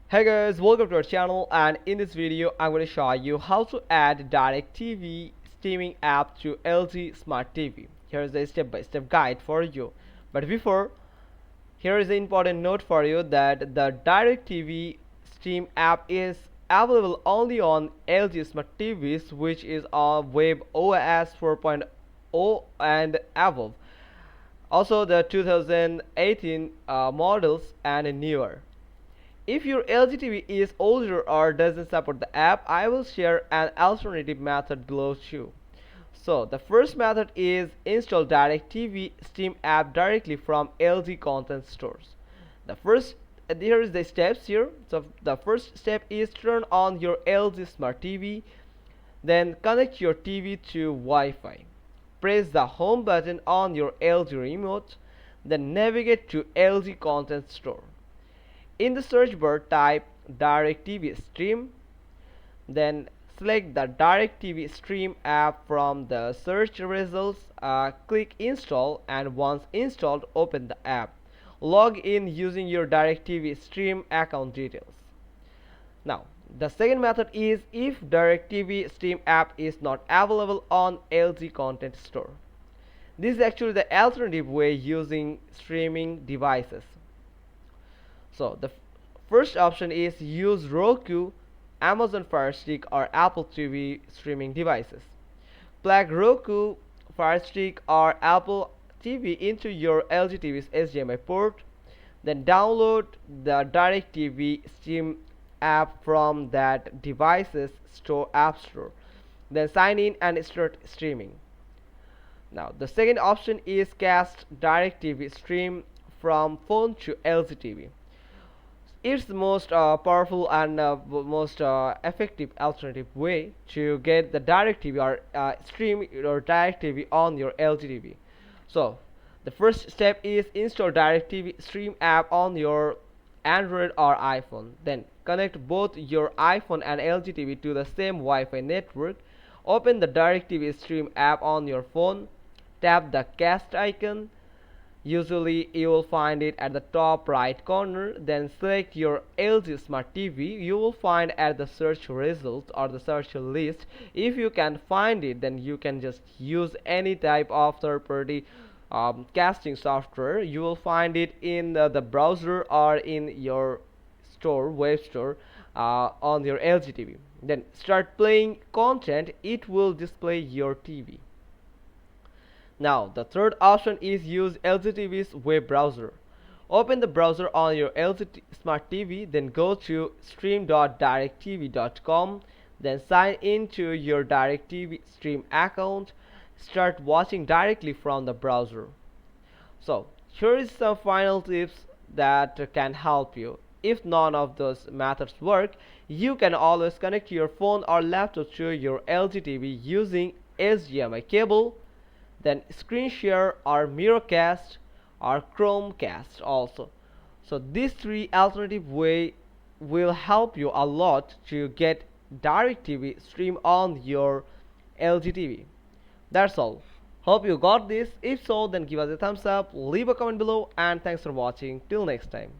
Hey guys, welcome to our channel, and in this video I'm going to show you how to add DirecTV streaming app to LG Smart TV. Here is a step-by-step guide for you. But before, here is an important note for you that the DirecTV stream app is available only on LG Smart TVs, which is on Web OS 4.0 and above. Also the 2018 models and newer. If your LG TV is older or doesn't support the app, I will share an alternative method below too. So the first method is install DirecTV Steam app directly from LG content stores. The first Here is the steps here. So the first step is turn on your LG Smart TV, then connect your TV to Wi-Fi. Press the home button on your LG remote, then navigate to LG content store. In the search bar, type DirecTV Stream, then select the DirecTV Stream app from the search results, click Install, and once installed, open the app. Log in using your DirecTV Stream account details. Now, the second method is if DirecTV Stream app is not available on LG Content Store. This is actually the alternative way using streaming devices. So the first option is use Roku, Amazon Fire Stick, or Apple TV streaming devices. Plug Roku, Fire Stick, or Apple TV into your LG TV's HDMI port. Then download the DirecTV Stream app from that device's app store. Then sign in and start streaming. Now the second option is cast DirecTV Stream from phone to LG TV. It's the most powerful and most effective alternative way to get the DirecTV or stream your DirecTV on your LG TV. So the first step is install DirecTV Stream app on your Android or iPhone. Then connect both your iPhone and LG TV to the same Wi-Fi network. Open the DirecTV Stream app on your phone. Tap the cast icon. Usually you will find it at the top right corner. Then select your LG Smart TV. You will find at the search results or the search list. If you can find it, then you can just use any type of third-party casting software. You will find it in the browser or in your web store on your LG TV. Then start playing content. It will display your TV. Now, the third option is use LG TV's web browser. Open the browser on your LG Smart TV, then go to stream.directv.com, then sign into your DirecTV Stream account. Start watching directly from the browser. So, here is some final tips that can help you. If none of those methods work, you can always connect your phone or laptop to your LG TV using HDMI cable, then screen share or mirrorcast or Chromecast also. So these three alternative way will help you a lot to get DirecTV stream on your LG TV. That's all. Hope you got this. If so, then give us a thumbs up, leave a comment below, and thanks for watching. Till next time.